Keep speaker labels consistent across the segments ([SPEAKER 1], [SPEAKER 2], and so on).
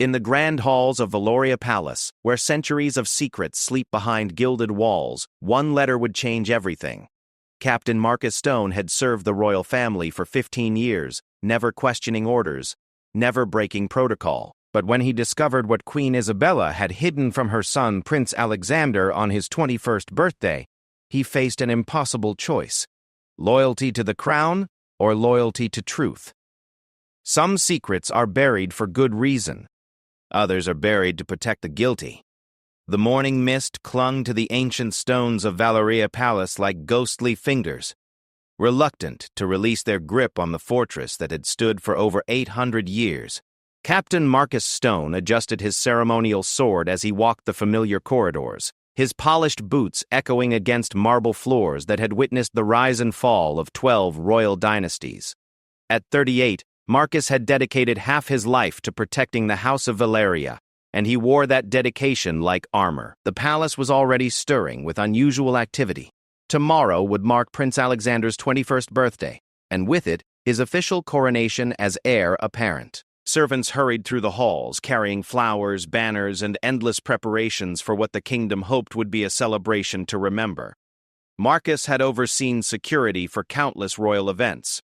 [SPEAKER 1] In the grand halls of Valoria Palace, where centuries of secrets sleep behind gilded walls, one letter would change everything. Captain Marcus Stone had served the royal family for 15 years, never questioning orders, never breaking protocol. But when he discovered what Queen Isabella had hidden from her son Prince Alexander on his 21st birthday, he faced an impossible choice: loyalty to the crown or loyalty to truth. Some secrets are buried for good reason. Others are buried to protect the guilty. The morning mist clung to the ancient stones of Valoria Palace like ghostly fingers, reluctant to release their grip on the fortress that had stood for over 800 years. Captain Marcus Stone adjusted his ceremonial sword as he walked the familiar corridors, his polished boots echoing against marble floors that had witnessed the rise and fall of 12 royal dynasties. At 38, Marcus had dedicated half his life to protecting the House of Valeria, and he wore that dedication like armor. The palace was already stirring with unusual activity. Tomorrow would mark Prince Alexander's 21st birthday, and with it, his official coronation as heir apparent. Servants hurried through the halls, carrying flowers, banners, and endless preparations for what the kingdom hoped would be a celebration to remember. Marcus had overseen security for countless royal events.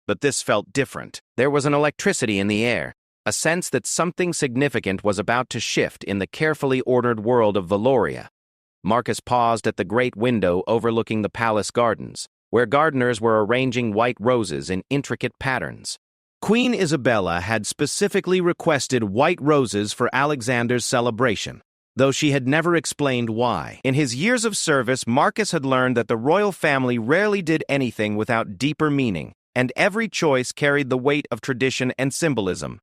[SPEAKER 1] But this felt different. There was an electricity in the air, a sense that something significant was about to shift in the carefully ordered world of Valoria. Marcus paused at the great window overlooking the palace gardens, where gardeners were arranging white roses in intricate patterns. Queen Isabella had specifically requested white roses for Alexander's celebration, though she had never explained why. In his years of service, Marcus had learned that the royal family rarely did anything without deeper meaning, and every choice carried the weight of tradition and symbolism.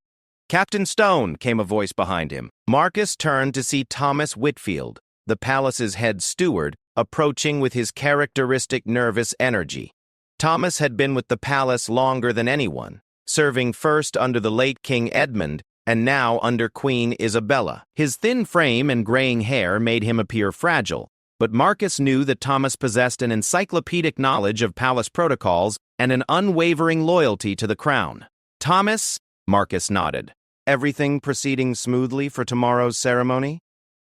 [SPEAKER 1] "Captain Stone," came a voice behind him. Marcus turned to see Thomas Whitfield, the palace's head steward, approaching with his characteristic nervous energy. Thomas had been with the palace longer than anyone, serving first under the late King Edmund and now under Queen Isabella. His thin frame and graying hair made him appear fragile, but Marcus knew that Thomas possessed an encyclopedic knowledge of palace protocols and an unwavering loyalty to the crown. "Thomas," Marcus nodded. "Everything proceeding smoothly for tomorrow's ceremony?"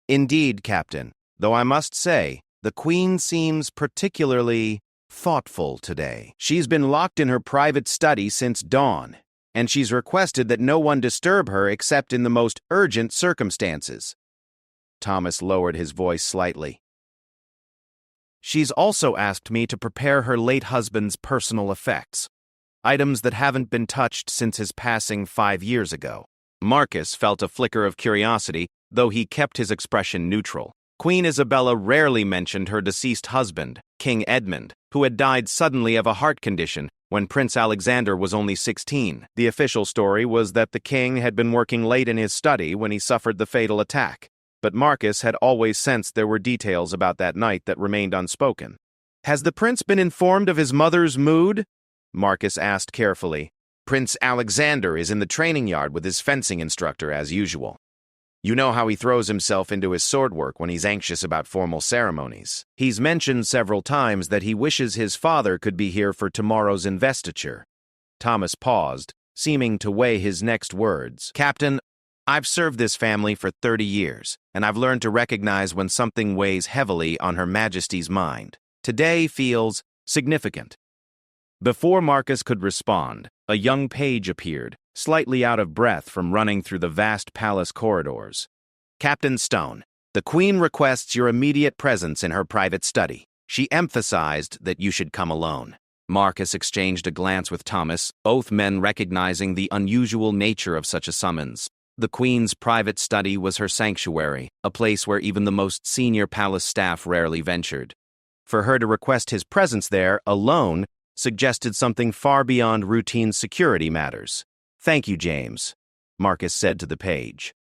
[SPEAKER 1] "Indeed, Captain, though I must say, the Queen seems particularly thoughtful today. She's been locked in her private study since dawn, and she's requested that no one disturb her except in the most urgent circumstances." Thomas lowered his voice slightly. "She's also asked me to prepare her late husband's personal effects, items that haven't been touched since his passing 5 years ago." Marcus felt a flicker of curiosity, though he kept his expression neutral. Queen Isabella rarely mentioned her deceased husband, King Edmund, who had died suddenly of a heart condition when Prince Alexander was only 16. The official story was that the king had been working late in his study when he suffered the fatal attack, but Marcus had always sensed there were details about that night that remained unspoken. "Has the prince been informed of his mother's mood?" Marcus asked carefully. "Prince Alexander is in the training yard with his fencing instructor as usual. You know how he throws himself into his sword work when he's anxious about formal ceremonies. He's mentioned several times that he wishes his father could be here for tomorrow's investiture." Thomas paused, seeming to weigh his next words. "Captain, I've served this family for 30 years, and I've learned to recognize when something weighs heavily on Her Majesty's mind. Today feels significant." Before Marcus could respond, a young page appeared, slightly out of breath from running through the vast palace corridors. "Captain Stone, the Queen requests your immediate presence in her private study. She emphasized that you should come alone." Marcus exchanged a glance with Thomas, both men recognizing the unusual nature of such a summons. The Queen's private study was her sanctuary, a place where even the most senior palace staff rarely ventured. For her to request his presence there, alone, suggested something far beyond routine security matters. "Thank you, James," Marcus said to the page.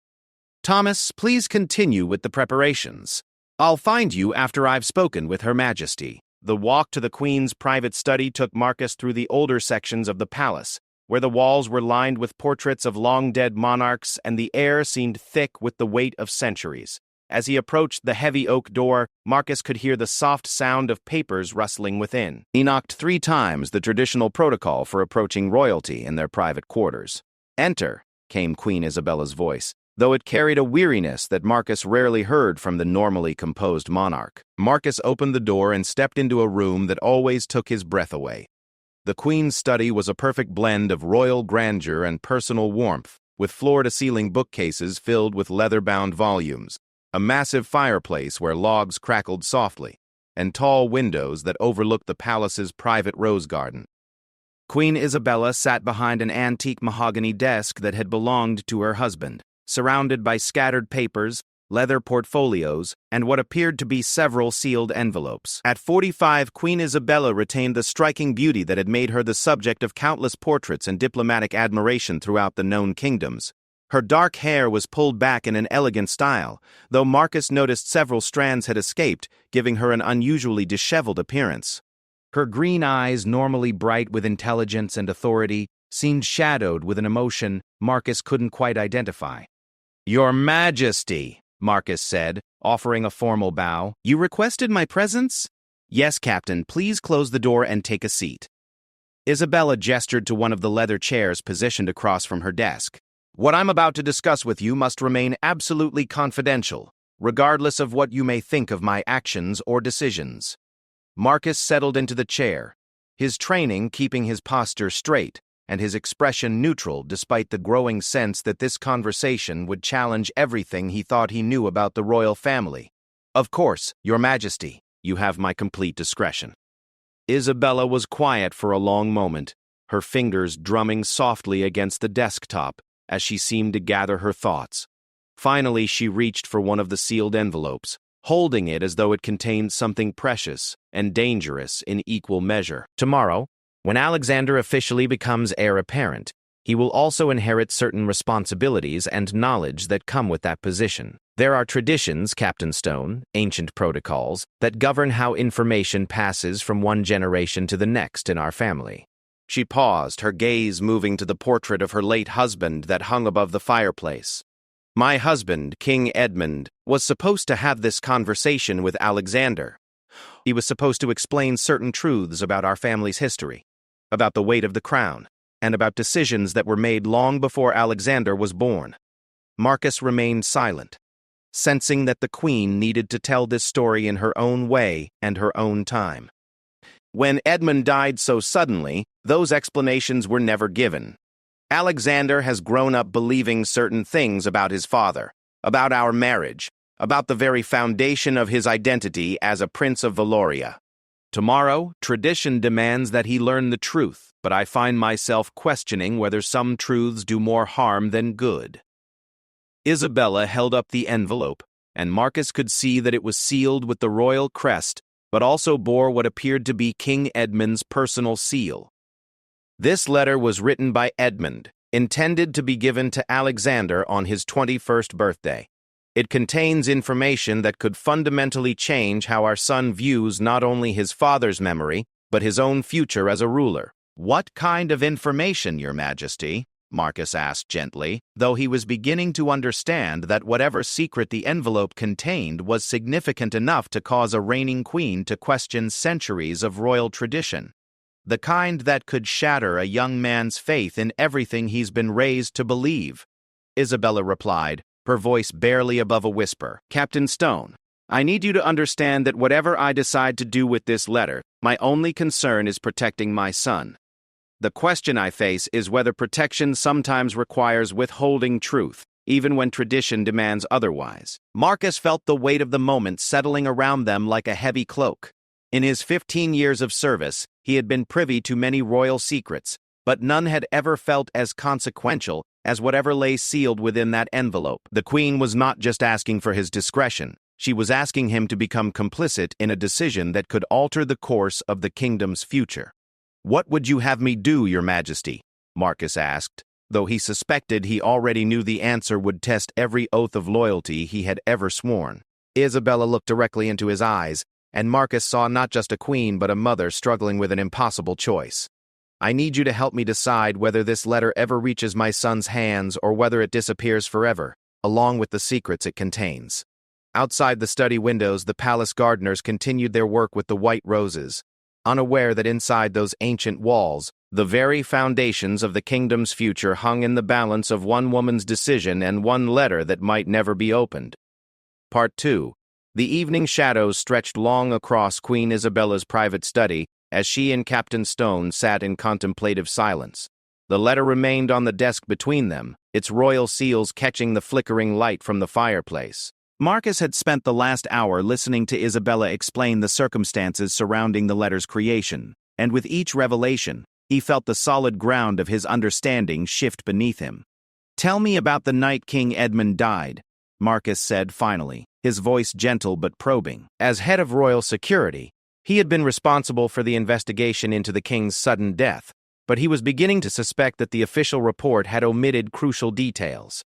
[SPEAKER 1] "Thomas, please continue with the preparations. I'll find you after I've spoken with Her Majesty." The walk to the Queen's private study took Marcus through the older sections of the palace, where the walls were lined with portraits of long-dead monarchs and the air seemed thick with the weight of centuries. As he approached the heavy oak door, Marcus could hear the soft sound of papers rustling within. He knocked 3 times, the traditional protocol for approaching royalty in their private quarters. "Enter," came Queen Isabella's voice, though it carried a weariness that Marcus rarely heard from the normally composed monarch. Marcus opened the door and stepped into a room that always took his breath away. The Queen's study was a perfect blend of royal grandeur and personal warmth, with floor-to-ceiling bookcases filled with leather-bound volumes, a massive fireplace where logs crackled softly, and tall windows that overlooked the palace's private rose garden. Queen Isabella sat behind an antique mahogany desk that had belonged to her husband, surrounded by scattered papers, leather portfolios, and what appeared to be several sealed envelopes. At 45, Queen Isabella retained the striking beauty that had made her the subject of countless portraits and diplomatic admiration throughout the known kingdoms. Her dark hair was pulled back in an elegant style, though Marcus noticed several strands had escaped, giving her an unusually disheveled appearance. Her green eyes, normally bright with intelligence and authority, seemed shadowed with an emotion Marcus couldn't quite identify. "Your Majesty," Marcus said, offering a formal bow. "You requested my presence?" "Yes, Captain. Please close the door and take a seat." Isabella gestured to one of the leather chairs positioned across from her desk. "What I'm about to discuss with you must remain absolutely confidential, regardless of what you may think of my actions or decisions." Marcus settled into the chair, his training keeping his posture straight and his expression neutral despite the growing sense that this conversation would challenge everything he thought he knew about the royal family. "Of course, Your Majesty, you have my complete discretion." Isabella was quiet for a long moment, her fingers drumming softly against the desktop as she seemed to gather her thoughts. Finally, she reached for one of the sealed envelopes, holding it as though it contained something precious and dangerous in equal measure. "Tomorrow, when Alexander officially becomes heir apparent, he will also inherit certain responsibilities and knowledge that come with that position. There are traditions, Captain Stone, ancient protocols, that govern how information passes from one generation to the next in our family." She paused, her gaze moving to the portrait of her late husband that hung above the fireplace. "My husband, King Edmund, was supposed to have this conversation with Alexander. He was supposed to explain certain truths about our family's history, about the weight of the crown, and about decisions that were made long before Alexander was born." Marcus remained silent, sensing that the Queen needed to tell this story in her own way and her own time. "When Edmund died so suddenly, those explanations were never given. Alexander has grown up believing certain things about his father, about our marriage, about the very foundation of his identity as a Prince of Valoria. Tomorrow, tradition demands that he learn the truth, but I find myself questioning whether some truths do more harm than good." Isabella held up the envelope, and Marcus could see that it was sealed with the royal crest, but also bore what appeared to be King Edmund's personal seal. This letter was written by Edmund, intended to be given to Alexander on his 21st birthday. It contains information that could fundamentally change how our son views not only his father's memory, but his own future as a ruler. "What kind of information, Your Majesty?" Marcus asked gently, though he was beginning to understand that whatever secret the envelope contained was significant enough to cause a reigning queen to question centuries of royal tradition. "The kind that could shatter a young man's faith in everything he's been raised to believe," Isabella replied, her voice barely above a whisper. "Captain Stone, I need you to understand that whatever I decide to do with this letter, my only concern is protecting my son. The question I face is whether protection sometimes requires withholding truth, even when tradition demands otherwise." Marcus felt the weight of the moment settling around them like a heavy cloak. In his 15 years of service, he had been privy to many royal secrets, but none had ever felt as consequential as whatever lay sealed within that envelope. The Queen was not just asking for his discretion, she was asking him to become complicit in a decision that could alter the course of the kingdom's future. "What would you have me do, Your Majesty?" Marcus asked, though he suspected he already knew the answer would test every oath of loyalty he had ever sworn. Isabella looked directly into his eyes, and Marcus saw not just a queen but a mother struggling with an impossible choice. "I need you to help me decide whether this letter ever reaches my son's hands or whether it disappears forever, along with the secrets it contains." Outside the study windows, the palace gardeners continued their work with the white roses, unaware that inside those ancient walls, The very foundations of the kingdom's future hung in the balance of one woman's decision and one letter that might never be opened. Part 2. The evening shadows stretched long across Queen Isabella's private study as she and Captain Stone sat in contemplative silence. The letter remained on the desk between them, its royal seals catching the flickering light from the fireplace. Marcus had spent the last hour listening to Isabella explain the circumstances surrounding the letter's creation, and with each revelation, he felt the solid ground of his understanding shift beneath him. "Tell me about the night King Edmund died," Marcus said finally, his voice gentle but probing. As head of royal security, he had been responsible for the investigation into the king's sudden death, but he was beginning to suspect that the official report had omitted crucial details.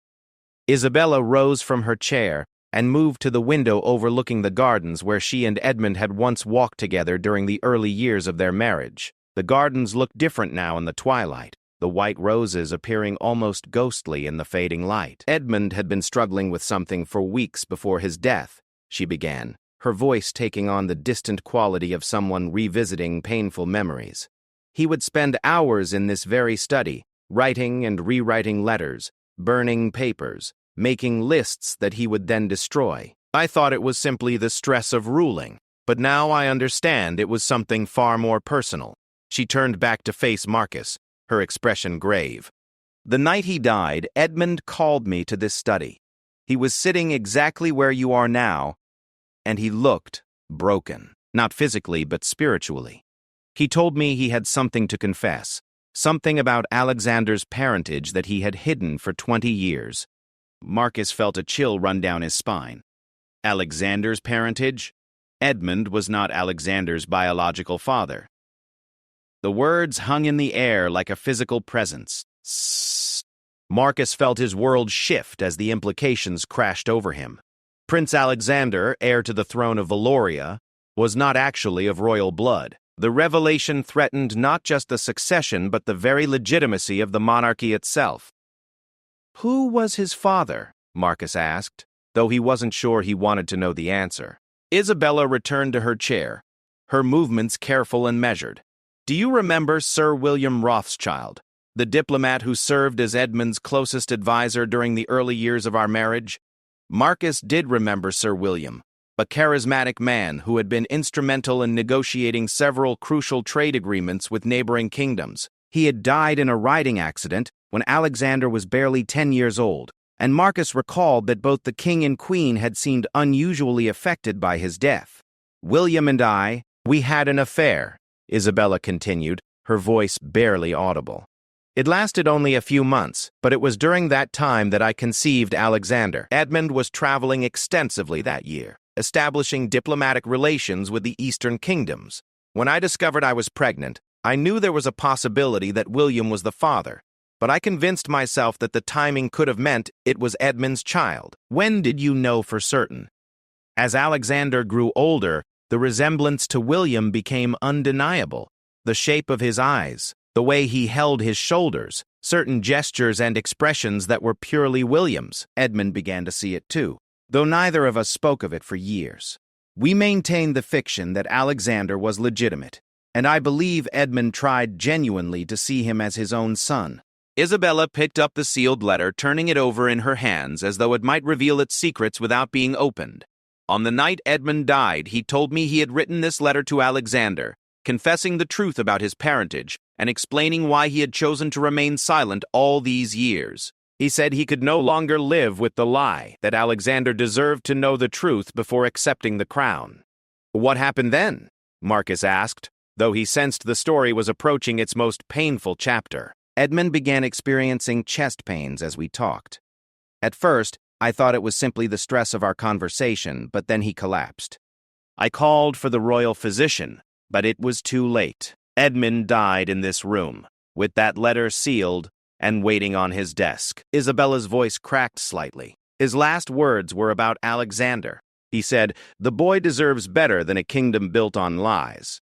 [SPEAKER 1] Isabella rose from her chair and moved to the window overlooking the gardens where she and Edmund had once walked together during the early years of their marriage. The gardens looked different now in the twilight, the white roses appearing almost ghostly in the fading light. "Edmund had been struggling with something for weeks before his death," she began, her voice taking on the distant quality of someone revisiting painful memories. "He would spend hours in this very study, writing and rewriting letters, burning papers, making lists that he would then destroy. I thought it was simply the stress of ruling, but now I understand it was something far more personal." She turned back to face Marcus, her expression grave. "The night he died, Edmund called me to this study. He was sitting exactly where you are now, and he looked broken, not physically but spiritually. He told me he had something to confess, something about Alexander's parentage that he had hidden for 20 years. Marcus felt a chill run down his spine. Alexander's parentage? Edmund was not Alexander's biological father. The words hung in the air like a physical presence. Sssst. Marcus felt his world shift as the implications crashed over him. Prince Alexander, heir to the throne of Valoria, was not actually of royal blood. The revelation threatened not just the succession but the very legitimacy of the monarchy itself. "Who was his father?" Marcus asked, though he wasn't sure he wanted to know the answer. Isabella returned to her chair, her movements careful and measured. "Do you remember Sir William Rothschild, the diplomat who served as Edmund's closest advisor during the early years of our marriage?" Marcus did remember Sir William, a charismatic man who had been instrumental in negotiating several crucial trade agreements with neighboring kingdoms. He had died in a riding accident when Alexander was barely 10 years old, and Marcus recalled that both the king and queen had seemed unusually affected by his death. "William and we had an affair," Isabella continued, her voice barely audible. "It lasted only a few months, but it was during that time that I conceived Alexander. Edmund was traveling extensively that year, establishing diplomatic relations with the eastern kingdoms. When I discovered I was pregnant, I knew there was a possibility that William was the father, but I convinced myself that the timing could have meant it was Edmund's child." "When did you know for certain?" "As Alexander grew older, the resemblance to William became undeniable. The shape of his eyes, the way he held his shoulders, certain gestures and expressions that were purely William's. Edmund began to see it too, though neither of us spoke of it for years. We maintained the fiction that Alexander was legitimate, and I believe Edmund tried genuinely to see him as his own son." Isabella picked up the sealed letter, turning it over in her hands as though it might reveal its secrets without being opened. "On the night Edmund died, he told me he had written this letter to Alexander, confessing the truth about his parentage and explaining why he had chosen to remain silent all these years. He said he could no longer live with the lie, that Alexander deserved to know the truth before accepting the crown." "What happened then?" Marcus asked, though he sensed the story was approaching its most painful chapter. "Edmund began experiencing chest pains as we talked. At first, I thought it was simply the stress of our conversation, but then he collapsed. I called for the royal physician, but it was too late. Edmund died in this room, with that letter sealed and waiting on his desk." Isabella's voice cracked slightly. "His last words were about Alexander. He said, 'The boy deserves better than a kingdom built on lies.'"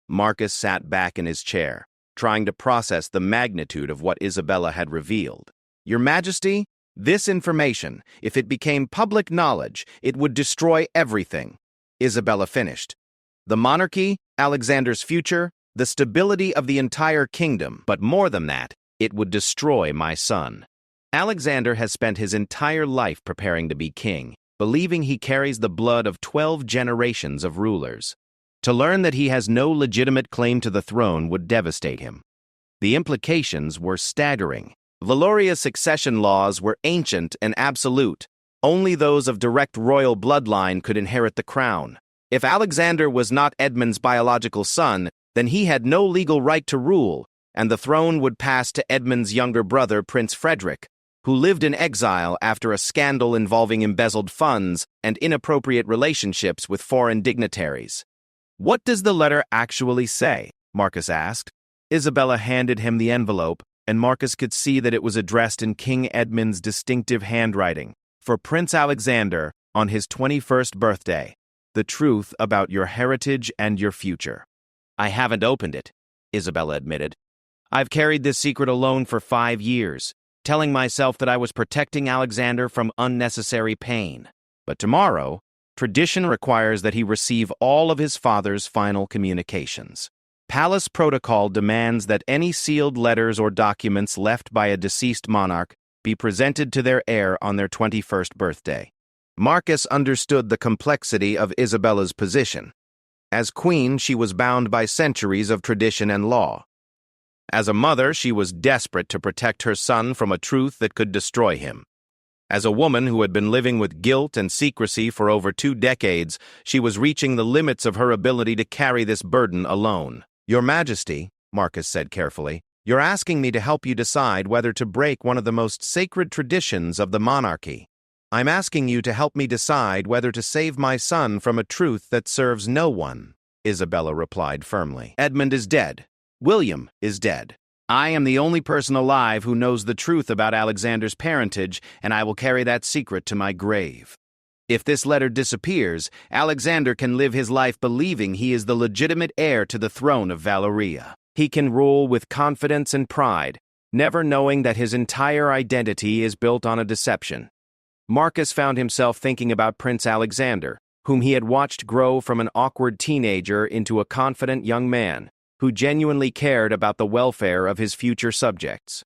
[SPEAKER 1] Marcus sat back in his chair, trying to process the magnitude of what Isabella had revealed. "Your Majesty, this information, if it became public knowledge, it would destroy everything," Isabella finished. "The monarchy, Alexander's future, the stability of the entire kingdom, but more than that, it would destroy my son. Alexander has spent his entire life preparing to be king, believing he carries the blood of 12 generations of rulers. To learn that he has no legitimate claim to the throne would devastate him. The implications were staggering. Valoria's succession laws were ancient and absolute. Only those of direct royal bloodline could inherit the crown. If Alexander was not Edmund's biological son, then he had no legal right to rule, and the throne would pass to Edmund's younger brother, Prince Frederick, who lived in exile after a scandal involving embezzled funds and inappropriate relationships with foreign dignitaries. "What does the letter actually say?" Marcus asked. Isabella handed him the envelope, and Marcus could see that it was addressed in King Edmund's distinctive handwriting. "For Prince Alexander, on his 21st birthday, the truth about your heritage and your future." "I haven't opened it," Isabella admitted. "I've carried this secret alone for 5 years, telling myself that I was protecting Alexander from unnecessary pain. But tomorrow, tradition requires that he receive all of his father's final communications. Palace protocol demands that any sealed letters or documents left by a deceased monarch be presented to their heir on their 21st birthday." Marcus understood the complexity of Isabella's position. As queen, she was bound by centuries of tradition and law. As a mother, she was desperate to protect her son from a truth that could destroy him. As a woman who had been living with guilt and secrecy for over 2 decades, she was reaching the limits of her ability to carry this burden alone. "Your Majesty," Marcus said carefully, "you're asking me to help you decide whether to break one of the most sacred traditions of the monarchy. I'm asking you to help me decide whether to save my son from a truth that serves no one," Isabella replied firmly. "Edmund is dead. William is dead. I am the only person alive who knows the truth about Alexander's parentage, and I will carry that secret to my grave. If this letter disappears, Alexander can live his life believing he is the legitimate heir to the throne of Valoria. He can rule with confidence and pride, never knowing that his entire identity is built on a deception." Marcus found himself thinking about Prince Alexander, whom he had watched grow from an awkward teenager into a confident young man who genuinely cared about the welfare of his future subjects.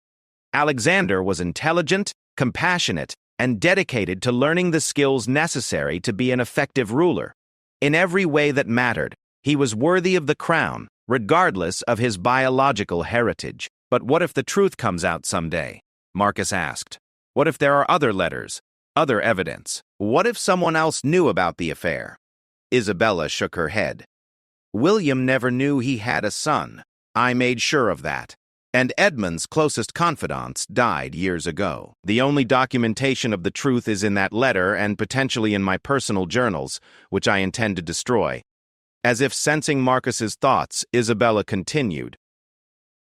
[SPEAKER 1] Alexander was intelligent, compassionate, and dedicated to learning the skills necessary to be an effective ruler. In every way that mattered, he was worthy of the crown, regardless of his biological heritage. "But what if the truth comes out someday?" Marcus asked. "What if there are other letters, other evidence? What if someone else knew about the affair?" Isabella shook her head. "William never knew he had a son. I made sure of that. And Edmund's closest confidants died years ago. The only documentation of the truth is in that letter and potentially in my personal journals, which I intend to destroy." As if sensing Marcus's thoughts, Isabella continued.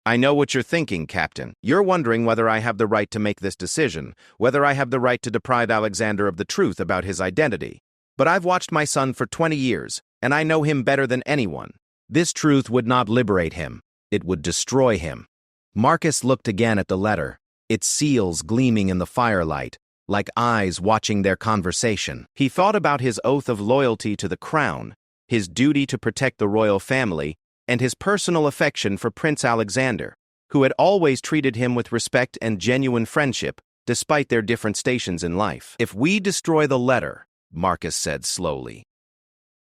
[SPEAKER 1] "I know what you're thinking, Captain. You're wondering whether I have the right to make this decision, whether I have the right to deprive Alexander of the truth about his identity. But I've watched my son for 20 years, and I know him better than anyone. This truth would not liberate him. It would destroy him." Marcus looked again at the letter, its seals gleaming in the firelight, like eyes watching their conversation. He thought about his oath of loyalty to the crown, his duty to protect the royal family, and his personal affection for Prince Alexander, who had always treated him with respect and genuine friendship, despite their different stations in life. "If we destroy the letter," Marcus said slowly,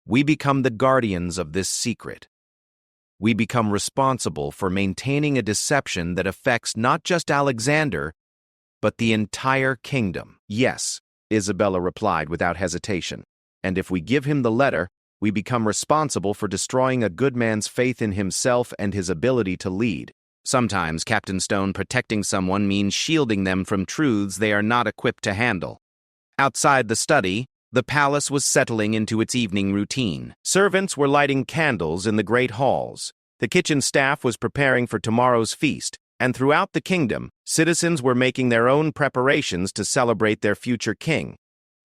[SPEAKER 1] "we become the guardians of this secret. We become responsible for maintaining a deception that affects not just Alexander, but the entire kingdom." "Yes," Isabella replied without hesitation. "And if we give him the letter, we become responsible for destroying a good man's faith in himself and his ability to lead. Sometimes, Captain Stone, protecting someone means shielding them from truths they are not equipped to handle." Outside the study, the palace was settling into its evening routine. Servants were lighting candles in the great halls. The kitchen staff was preparing for tomorrow's feast, and throughout the kingdom, citizens were making their own preparations to celebrate their future king.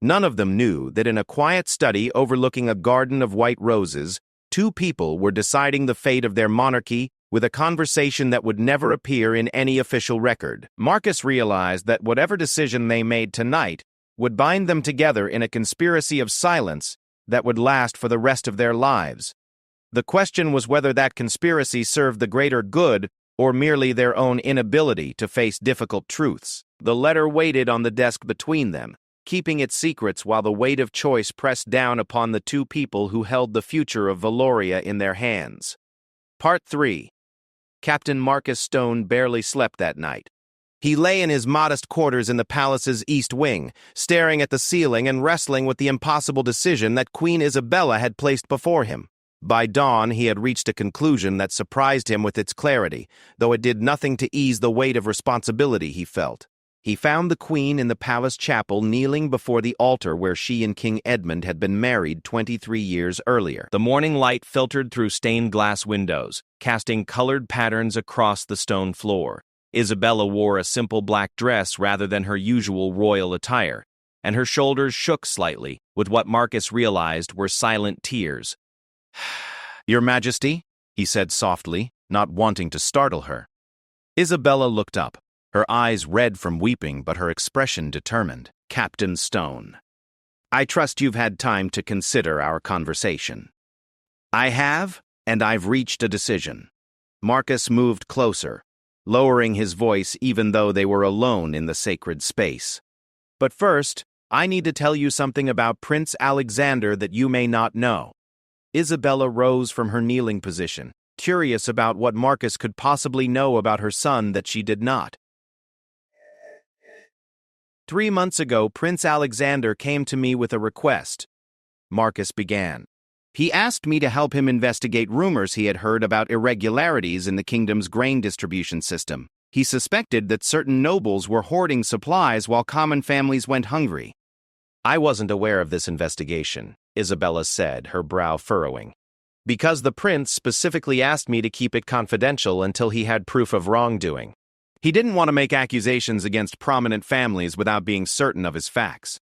[SPEAKER 1] None of them knew that in a quiet study overlooking a garden of white roses, 2 people were deciding the fate of their monarchy with a conversation that would never appear in any official record. Marcus realized that whatever decision they made tonight would bind them together in a conspiracy of silence that would last for the rest of their lives. The question was whether that conspiracy served the greater good or merely their own inability to face difficult truths. The letter waited on the desk between them, keeping its secrets while the weight of choice pressed down upon the two people who held the future of Valoria in their hands. Part 3. Captain Marcus Stone barely slept that night. He lay in his modest quarters in the palace's east wing, staring at the ceiling and wrestling with the impossible decision that Queen Isabella had placed before him. By dawn, he had reached a conclusion that surprised him with its clarity, though it did nothing to ease the weight of responsibility he felt. He found the Queen in the palace chapel kneeling before the altar where she and King Edmund had been married 23 years earlier. The morning light filtered through stained glass windows, casting colored patterns across the stone floor. Isabella wore a simple black dress rather than her usual royal attire, and her shoulders shook slightly with what Marcus realized were silent tears. "Your Majesty," he said softly, not wanting to startle her. Isabella looked up, her eyes red from weeping but her expression determined. "Captain Stone, I trust you've had time to consider our conversation." "I have, and I've reached a decision." Marcus moved closer, lowering his voice even though they were alone in the sacred space. "But first, I need to tell you something about Prince Alexander that you may not know." Isabella rose from her kneeling position, curious about what Marcus could possibly know about her son that she did not. 3 months ago, Prince Alexander came to me with a request. Marcus began. He asked me to help him investigate rumors he had heard about irregularities in the kingdom's grain distribution system. He suspected that certain nobles were hoarding supplies while common families went hungry. "I wasn't aware of this investigation," Isabella said, her brow furrowing, "because the prince specifically asked me to keep it confidential until he had proof of wrongdoing. He didn't want to make accusations against prominent families without being certain of his facts."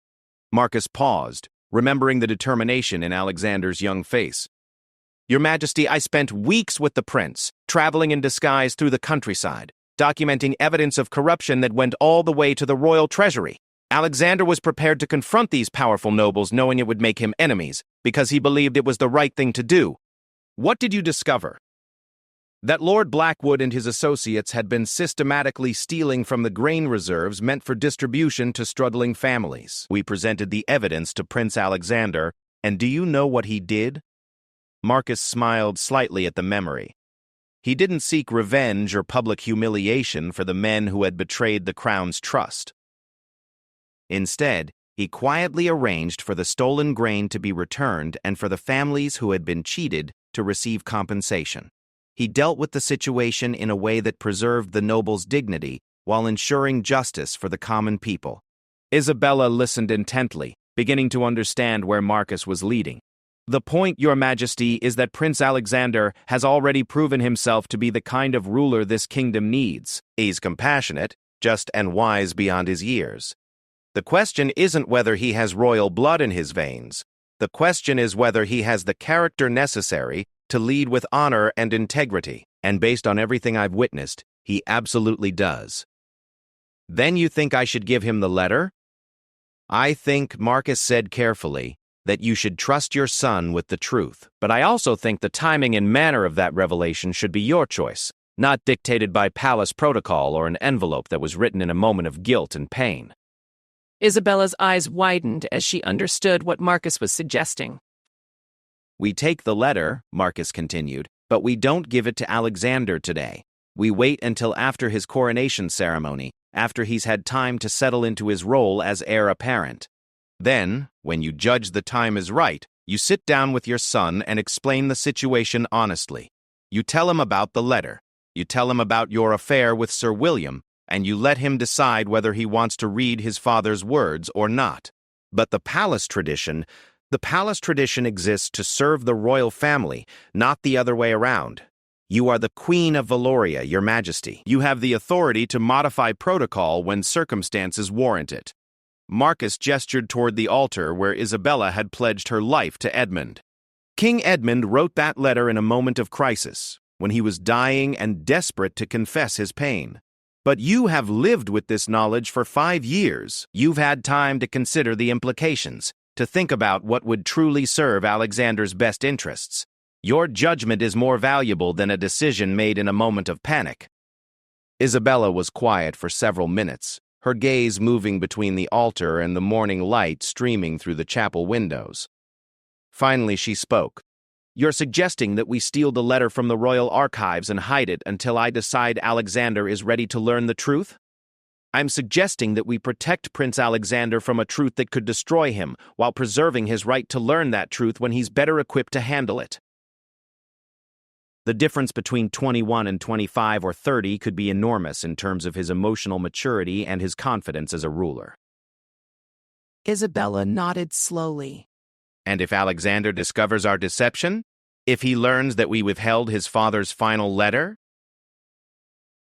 [SPEAKER 1] Marcus paused, remembering the determination in Alexander's young face. "Your Majesty, I spent weeks with the prince, traveling in disguise through the countryside, documenting evidence of corruption that went all the way to the royal treasury. Alexander was prepared to confront these powerful nobles knowing it would make him enemies, because he believed it was the right thing to do. What did you discover?" "That Lord Blackwood and his associates had been systematically stealing from the grain reserves meant for distribution to struggling families. We presented the evidence to Prince Alexander, and do you know what he did?" Marcus smiled slightly at the memory. He didn't seek revenge or public humiliation for the men who had betrayed the crown's trust. Instead, he quietly arranged for the stolen grain to be returned and for the families who had been cheated to receive compensation. He dealt with the situation in a way that preserved the noble's dignity while ensuring justice for the common people. Isabella listened intently, beginning to understand where Marcus was leading. "The point, Your Majesty, is that Prince Alexander has already proven himself to be the kind of ruler this kingdom needs. He's compassionate, just and wise beyond his years. The question isn't whether he has royal blood in his veins. The question is whether he has the character necessary to lead with honor and integrity, and based on everything I've witnessed, he absolutely does." "Then you think I should give him the letter?" "I think," Marcus said carefully, "that you should trust your son with the truth. But I also think the timing and manner of that revelation should be your choice, not dictated by palace protocol or an envelope that was written in a moment of guilt and pain."
[SPEAKER 2] Isabella's eyes widened as she understood what Marcus was suggesting.
[SPEAKER 1] "We take the letter," Marcus continued, "but we don't give it to Alexander today. We wait until after his coronation ceremony, after he's had time to settle into his role as heir apparent. Then, when you judge the time is right, you sit down with your son and explain the situation honestly. You tell him about the letter. You tell him about your affair with Sir William, and you let him decide whether he wants to read his father's words or not. But the palace tradition exists to serve the royal family, not the other way around. You are the Queen of Valoria, Your Majesty. You have the authority to modify protocol when circumstances warrant it." Marcus gestured toward the altar where Isabella had pledged her life to Edmund. "King Edmund wrote that letter in a moment of crisis, when he was dying and desperate to confess his pain. But you have lived with this knowledge for 5 years. You've had time to consider the implications, to think about what would truly serve Alexander's best interests. Your judgment is more valuable than a decision made in a moment of panic." Isabella was quiet for several minutes, her gaze moving between the altar and the morning light streaming through the chapel windows. Finally, she spoke. "You're suggesting that we steal the letter from the royal archives and hide it until I decide Alexander is ready to learn the truth? I'm suggesting that we protect Prince Alexander from a truth that could destroy him, while preserving his right to learn that truth when he's better equipped to handle it." The difference between 21 and 25 or 30 could be enormous in terms of his emotional maturity and his confidence as a ruler.
[SPEAKER 2] Isabella nodded slowly.
[SPEAKER 1] "And if Alexander discovers our deception? If he learns that we withheld his father's final letter?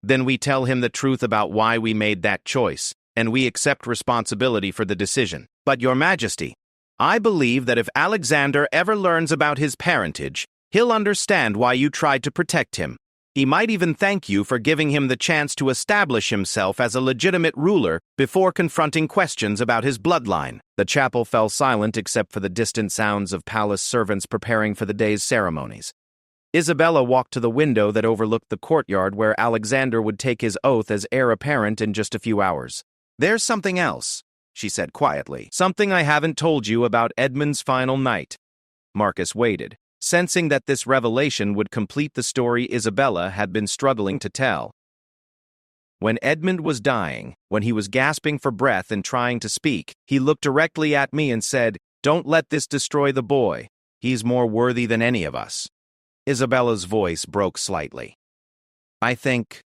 [SPEAKER 1] Then we tell him the truth about why we made that choice, and we accept responsibility for the decision. But, Your Majesty, I believe that if Alexander ever learns about his parentage, he'll understand why you tried to protect him. He might even thank you for giving him the chance to establish himself as a legitimate ruler before confronting questions about his bloodline." The chapel fell silent except for the distant sounds of palace servants preparing for the day's ceremonies. Isabella walked to the window that overlooked the courtyard where Alexander would take his oath as heir apparent in just a few hours. "There's something else," she said quietly. "Something I haven't told you about Edmund's final night." Marcus waited, sensing that this revelation would complete the story Isabella had been struggling to tell. When Edmund was dying, when he was gasping for breath and trying to speak, he looked directly at me and said, "Don't let this destroy the boy. He's more worthy than any of us." Isabella's voice broke slightly. I think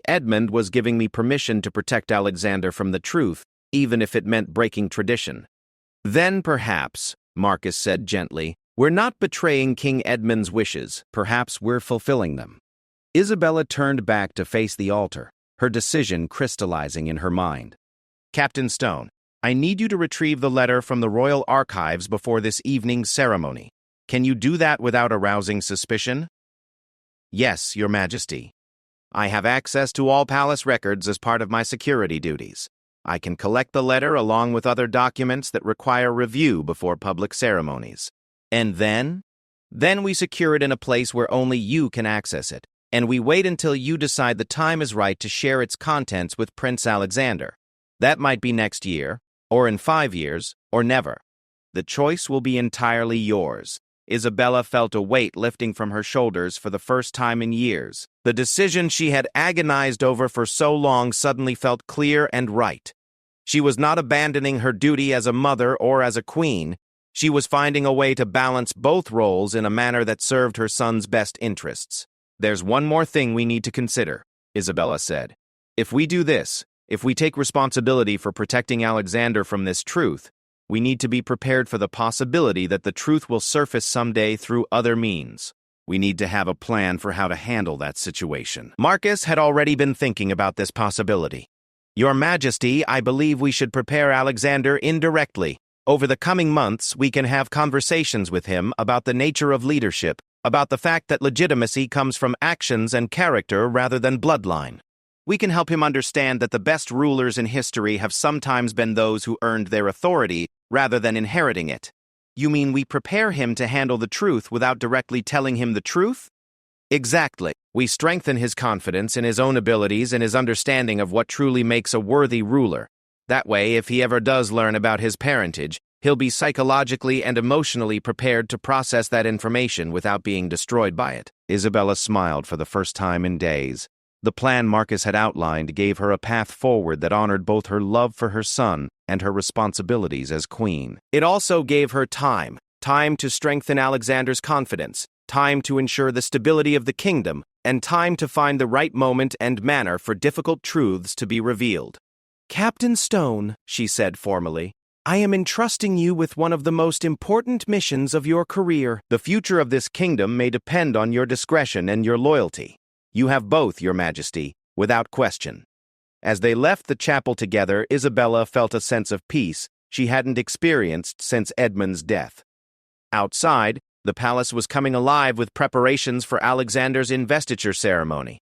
[SPEAKER 1] Edmund was giving me permission to protect Alexander from the truth, even if it meant breaking tradition." "Then perhaps," Marcus said gently, "we're not betraying King Edmund's wishes. Perhaps we're fulfilling them." Isabella turned back to face the altar, her decision crystallizing in her mind. "Captain Stone, I need you to retrieve the letter from the royal archives before this evening's ceremony. Can you do that without arousing suspicion?" "Yes, Your Majesty. I have access to all palace records as part of my security duties. I can collect the letter along with other documents that require review before public ceremonies. And then? Then we secure it in a place where only you can access it, and we wait until you decide the time is right to share its contents with Prince Alexander. That might be next year, or in 5 years, or never. The choice will be entirely yours." Isabella felt a weight lifting from her shoulders for the first time in years. The decision she had agonized over for so long suddenly felt clear and right. She was not abandoning her duty as a mother or as a queen. She was finding a way to balance both roles in a manner that served her son's best interests. "There's one more thing we need to consider," Isabella said. "If we do this, if we take responsibility for protecting Alexander from this truth, we need to be prepared for the possibility that the truth will surface someday through other means. We need to have a plan for how to handle that situation." Marcus had already been thinking about this possibility. "Your Majesty, I believe we should prepare Alexander indirectly. Over the coming months, we can have conversations with him about the nature of leadership, about the fact that legitimacy comes from actions and character rather than bloodline. We can help him understand that the best rulers in history have sometimes been those who earned their authority rather than inheriting it." "You mean we prepare him to handle the truth without directly telling him the truth?" "Exactly. We strengthen his confidence in his own abilities and his understanding of what truly makes a worthy ruler. That way, if he ever does learn about his parentage, he'll be psychologically and emotionally prepared to process that information without being destroyed by it." Isabella smiled for the first time in days. The plan Marcus had outlined gave her a path forward that honored both her love for her son and her responsibilities as queen. It also gave her time to strengthen Alexander's confidence, time to ensure the stability of the kingdom, and time to find the right moment and manner for difficult truths to be revealed. "Captain Stone," she said formally, "I am entrusting you with one of the most important missions of your career. The future of this kingdom may depend on your discretion and your loyalty. You have both, Your Majesty, without question." As they left the chapel together, Isabella felt a sense of peace she hadn't experienced since Edmund's death. Outside, the palace was coming alive with preparations for Alexander's investiture ceremony.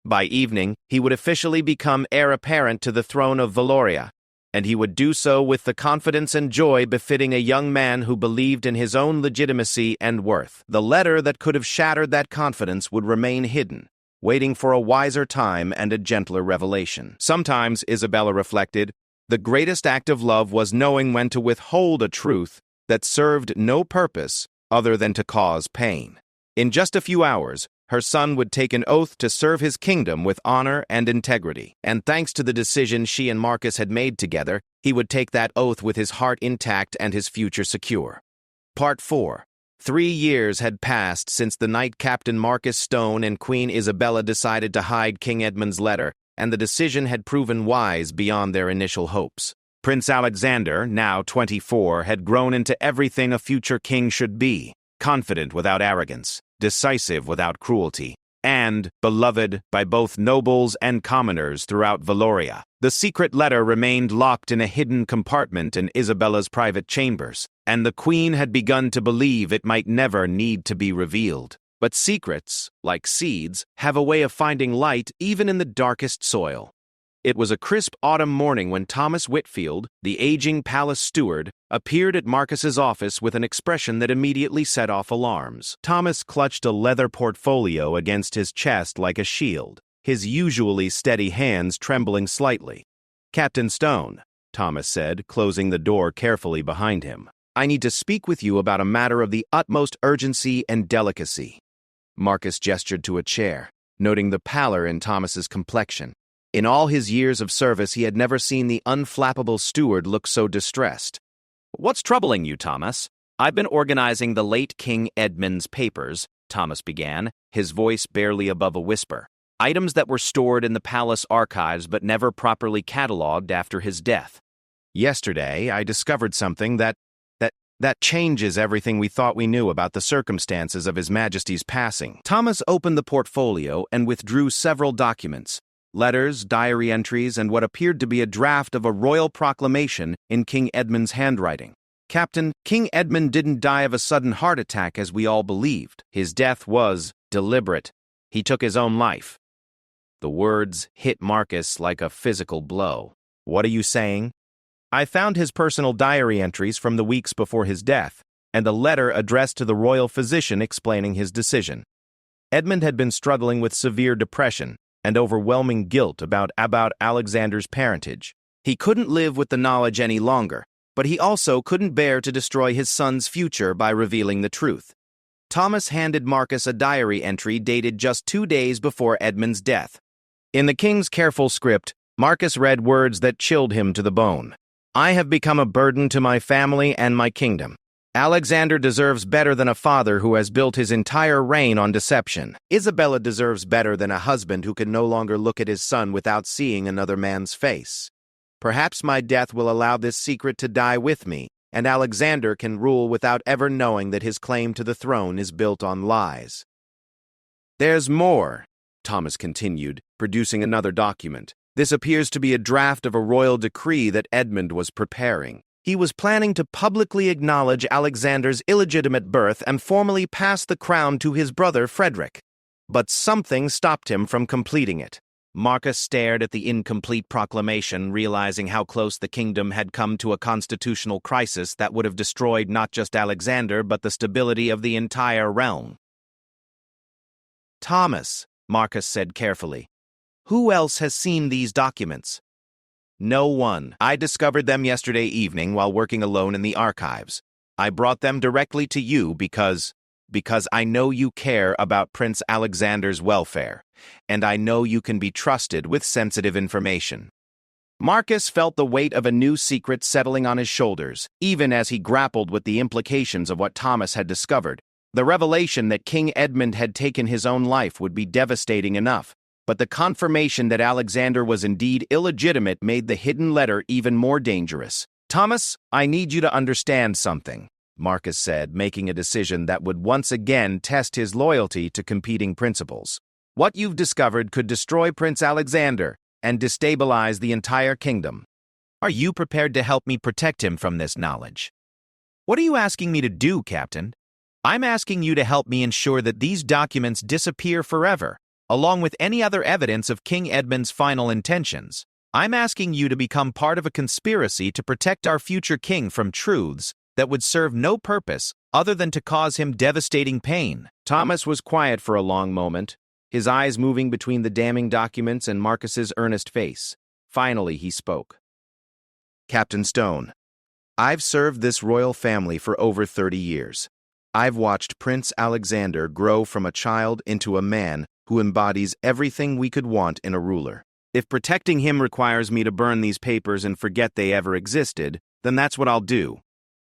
[SPEAKER 1] By evening, he would officially become heir apparent to the throne of Valoria. and he would do so with the confidence and joy befitting a young man who believed in his own legitimacy and worth. The letter that could have shattered that confidence would remain hidden, waiting for a wiser time and a gentler revelation. Sometimes, Isabella reflected, the greatest act of love was knowing when to withhold a truth that served no purpose other than to cause pain. In just a few hours, her son would take an oath to serve his kingdom with honor and integrity. And thanks to the decision she and Marcus had made together, he would take that oath with his heart intact and his future secure. Part 4. 3 years had passed since the night Captain Marcus Stone and Queen Isabella decided to hide King Edmund's letter, and the decision had proven wise beyond their initial hopes. Prince Alexander, now 24, had grown into everything a future king should be: confident without arrogance, decisive without cruelty, and beloved by both nobles and commoners throughout Valoria. The secret letter remained locked in a hidden compartment in Isabella's private chambers, and the queen had begun to believe it might never need to be revealed. But secrets, like seeds, have a way of finding light even in the darkest soil. It was a crisp autumn morning when Thomas Whitfield, the aging palace steward, appeared at Marcus's office with an expression that immediately set off alarms. Thomas clutched a leather portfolio against his chest like a shield, his usually steady hands trembling slightly. "Captain Stone," Thomas said, closing the door carefully behind him, "I need to speak with you about a matter of the utmost urgency and delicacy." Marcus gestured to a chair, noting the pallor in Thomas's complexion. In all his years of service, he had never seen the unflappable steward look so distressed. "What's troubling you, Thomas?" "I've been organizing the late King Edmund's papers," Thomas began, his voice barely above a whisper. "Items that were stored in the palace archives but never properly catalogued after his death. Yesterday, I discovered something that changes everything we thought we knew about the circumstances of His Majesty's passing." Thomas opened the portfolio and withdrew several documents. Letters, diary entries, and what appeared to be a draft of a royal proclamation in King Edmund's handwriting. "Captain, King Edmund didn't die of a sudden heart attack as we all believed. His death was deliberate. He took his own life." The words hit Marcus like a physical blow. "What are you saying?" "I found his personal diary entries from the weeks before his death, and a letter addressed to the royal physician explaining his decision. Edmund had been struggling with severe depression and overwhelming guilt about Alexander's parentage. He couldn't live with the knowledge any longer, but he also couldn't bear to destroy his son's future by revealing the truth." Thomas handed Marcus a diary entry dated just 2 days before Edmund's death. In the king's careful script, Marcus read words that chilled him to the bone. "I have become a burden to my family and my kingdom. Alexander deserves better than a father who has built his entire reign on deception. Isabella deserves better than a husband who can no longer look at his son without seeing another man's face. Perhaps my death will allow this secret to die with me, and Alexander can rule without ever knowing that his claim to the throne is built on lies." "There's more," Thomas continued, producing another document. "This appears to be a draft of a royal decree that Edmund was preparing. He was planning to publicly acknowledge Alexander's illegitimate birth and formally pass the crown to his brother Frederick. But something stopped him from completing it." Marcus stared at the incomplete proclamation, realizing how close the kingdom had come to a constitutional crisis that would have destroyed not just Alexander but the stability of the entire realm. "Thomas," Marcus said carefully, "who else has seen these documents?" "No one. I discovered them yesterday evening while working alone in the archives. I brought them directly to you because I know you care about Prince Alexander's welfare, and I know you can be trusted with sensitive information." Marcus felt the weight of a new secret settling on his shoulders, even as he grappled with the implications of what Thomas had discovered. The revelation that King Edmund had taken his own life would be devastating enough, but the confirmation that Alexander was indeed illegitimate made the hidden letter even more dangerous. "Thomas, I need you to understand something," Marcus said, making a decision that would once again test his loyalty to competing principles. "What you've discovered could destroy Prince Alexander and destabilize the entire kingdom. Are you prepared to help me protect him from this knowledge?" "What are you asking me to do, Captain?" "I'm asking you to help me ensure that these documents disappear forever, along with any other evidence of King Edmund's final intentions. I'm asking you to become part of a conspiracy to protect our future king from truths that would serve no purpose other than to cause him devastating pain." Thomas was quiet for a long moment, his eyes moving between the damning documents and Marcus's earnest face. Finally, he spoke. "Captain Stone, I've served this royal family for over 30 years. I've watched Prince Alexander grow from a child into a man who embodies everything we could want in a ruler. If protecting him requires me to burn these papers and forget they ever existed, then that's what I'll do.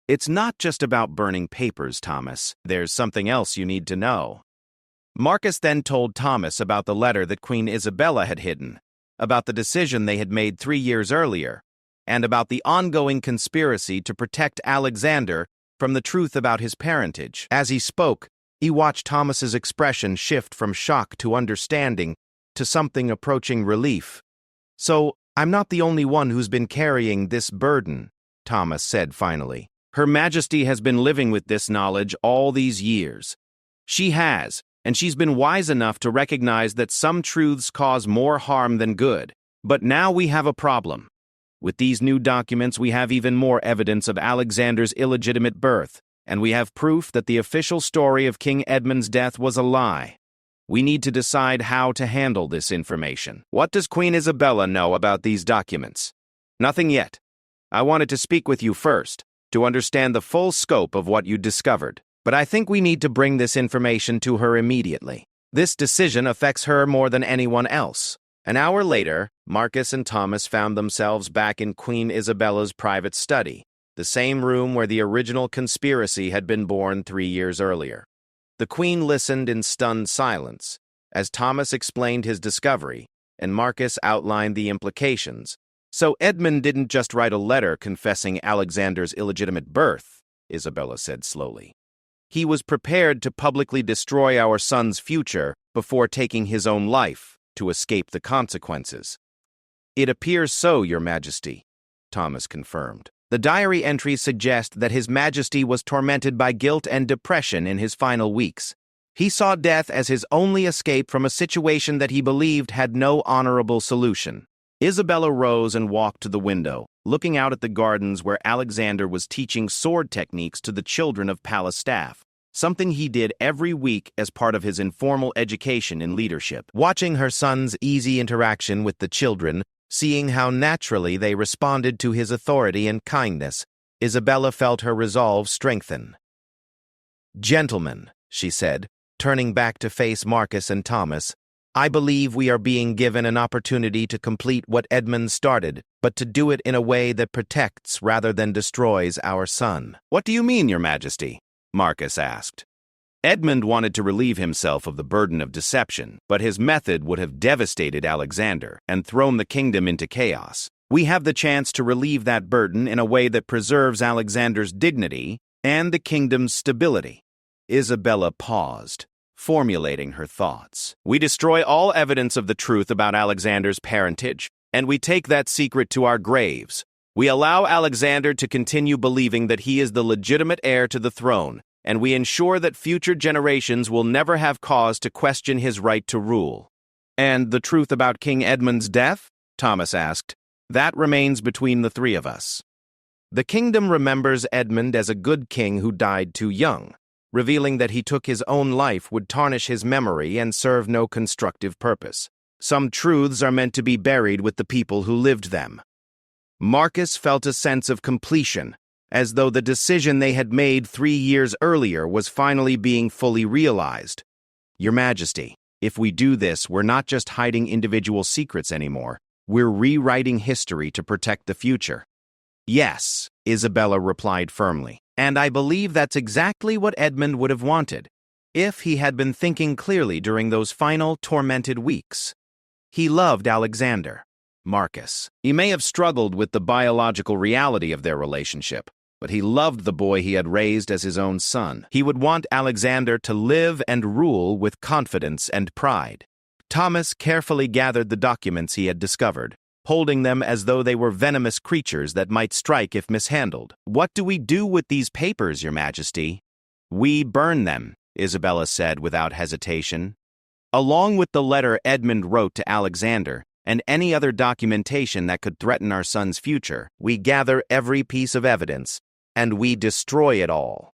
[SPEAKER 1] It's not just about burning papers, Thomas. There's something else you need to know." Marcus then told Thomas about the letter that Queen Isabella had hidden, about the decision they had made 3 years earlier, and about the ongoing conspiracy to protect Alexander from the truth about his parentage. As he spoke, he watched Thomas's expression shift from shock to understanding to something approaching relief. "So, I'm not the only one who's been carrying this burden," Thomas said finally. "Her Majesty has been living with this knowledge all these years. She has, and she's been wise enough to recognize that some truths cause more harm than good. But now we have a problem. With these new documents, we have even more evidence of Alexander's illegitimate birth, and we have proof that the official story of King Edmund's death was a lie. We need to decide how to handle this information. What does Queen Isabella know about these documents?" "Nothing yet. I wanted to speak with you first, to understand the full scope of what you discovered. But I think we need to bring this information to her immediately. This decision affects her more than anyone else." An hour later, Marcus and Thomas found themselves back in Queen Isabella's private study, the same room where the original conspiracy had been born 3 years earlier. The Queen listened in stunned silence as Thomas explained his discovery and Marcus outlined the implications. "So Edmund didn't just write a letter confessing Alexander's illegitimate birth," Isabella said slowly. "He was prepared to publicly destroy our son's future before taking his own life to escape the consequences." "It appears so, Your Majesty," Thomas confirmed. "The diary entries suggest that His Majesty was tormented by guilt and depression in his final weeks. He saw death as his only escape from a situation that he believed had no honorable solution." Isabella rose and walked to the window, looking out at the gardens where Alexander was teaching sword techniques to the children of palace staff, something he did every week as part of his informal education in leadership. Watching her son's easy interaction with the children, seeing how naturally they responded to his authority and kindness, Isabella felt her resolve strengthen. "Gentlemen," she said, turning back to face Marcus and Thomas, "I believe we are being given an opportunity to complete what Edmund started, but to do it in a way that protects rather than destroys our son." "What do you mean, Your Majesty?" Marcus asked. "Edmund wanted to relieve himself of the burden of deception, but his method would have devastated Alexander and thrown the kingdom into chaos. We have the chance to relieve that burden in a way that preserves Alexander's dignity and the kingdom's stability." Isabella paused, formulating her thoughts. "We destroy all evidence of the truth about Alexander's parentage, and we take that secret to our graves. We allow Alexander to continue believing that he is the legitimate heir to the throne, and we ensure that future generations will never have cause to question his right to rule." "And the truth about King Edmund's death?" Thomas asked. "That remains between the three of us. The kingdom remembers Edmund as a good king who died too young. Revealing that he took his own life would tarnish his memory and serve no constructive purpose. Some truths are meant to be buried with the people who lived them." Marcus felt a sense of completion, as though the decision they had made 3 years earlier was finally being fully realized. "Your Majesty, if we do this, we're not just hiding individual secrets anymore. We're rewriting history to protect the future." "Yes," Isabella replied firmly. "And I believe that's exactly what Edmund would have wanted, if he had been thinking clearly during those final tormented weeks. He loved Alexander, Marcus. He may have struggled with the biological reality of their relationship, but he loved the boy he had raised as his own son. He would want Alexander to live and rule with confidence and pride." Thomas carefully gathered the documents he had discovered, holding them as though they were venomous creatures that might strike if mishandled. "What do we do with these papers, Your Majesty?" "We burn them," Isabella said without hesitation. "Along with the letter Edmund wrote to Alexander, and any other documentation that could threaten our son's future. We gather every piece of evidence, and we destroy it all."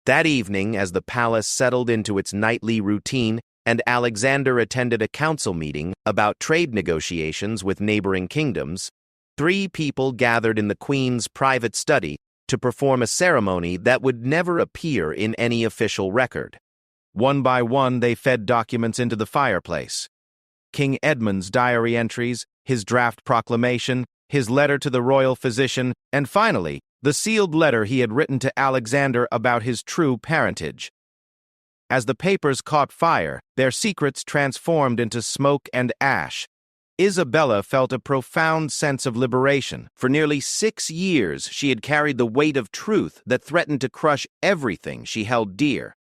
[SPEAKER 1] That evening, as the palace settled into its nightly routine, and Alexander attended a council meeting about trade negotiations with neighboring kingdoms, 3 people gathered in the queen's private study to perform a ceremony that would never appear in any official record. One by one, they fed documents into the fireplace. King Edmund's diary entries, his draft proclamation, his letter to the royal physician, and finally, the sealed letter he had written to Alexander about his true parentage. As the papers caught fire, their secrets transformed into smoke and ash. Isabella felt a profound sense of liberation. For nearly 6 years, she had carried the weight of truth that threatened to crush everything she held dear.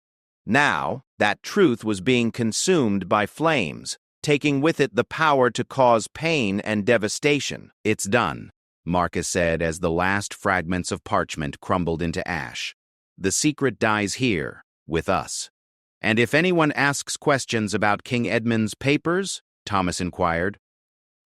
[SPEAKER 1] Now, that truth was being consumed by flames, taking with it the power to cause pain and devastation. "It's done," Marcus said as the last fragments of parchment crumbled into ash. "The secret dies here, with us." "And if anyone asks questions about King Edmund's papers," Thomas inquired,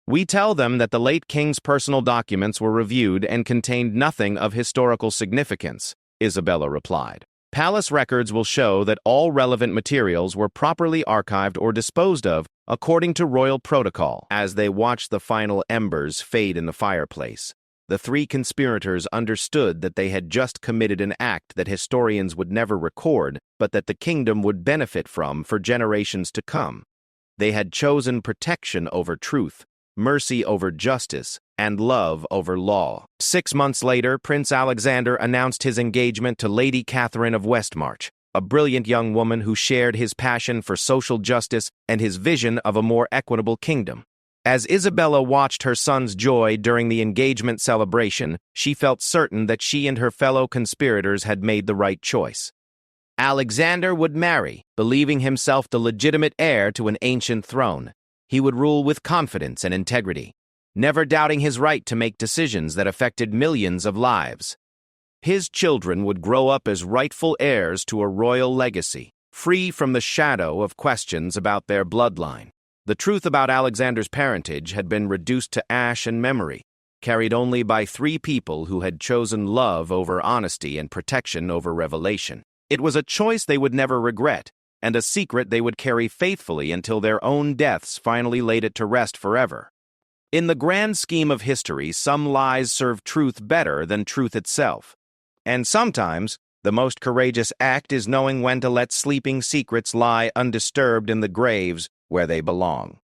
[SPEAKER 1] "we tell them that the late king's personal documents were reviewed and contained nothing of historical significance," Isabella replied. "Palace records will show that all relevant materials were properly archived or disposed of according to royal protocol." As they watched the final embers fade in the fireplace, the 3 conspirators understood that they had just committed an act that historians would never record, but that the kingdom would benefit from for generations to come. They had chosen protection over truth, mercy over justice, and love over law. 6 months later, Prince Alexander announced his engagement to Lady Catherine of Westmarch, a brilliant young woman who shared his passion for social justice and his vision of a more equitable kingdom. As Isabella watched her son's joy during the engagement celebration, she felt certain that she and her fellow conspirators had made the right choice. Alexander would marry, believing himself the legitimate heir to an ancient throne. He would rule with confidence and integrity, never doubting his right to make decisions that affected millions of lives. His children would grow up as rightful heirs to a royal legacy, free from the shadow of questions about their bloodline. The truth about Alexander's parentage had been reduced to ash and memory, carried only by 3 people who had chosen love over honesty and protection over revelation. It was a choice they would never regret, and a secret they would carry faithfully until their own deaths finally laid it to rest forever. In the grand scheme of history, some lies serve truth better than truth itself. And sometimes, the most courageous act is knowing when to let sleeping secrets lie undisturbed in the graves where they belong.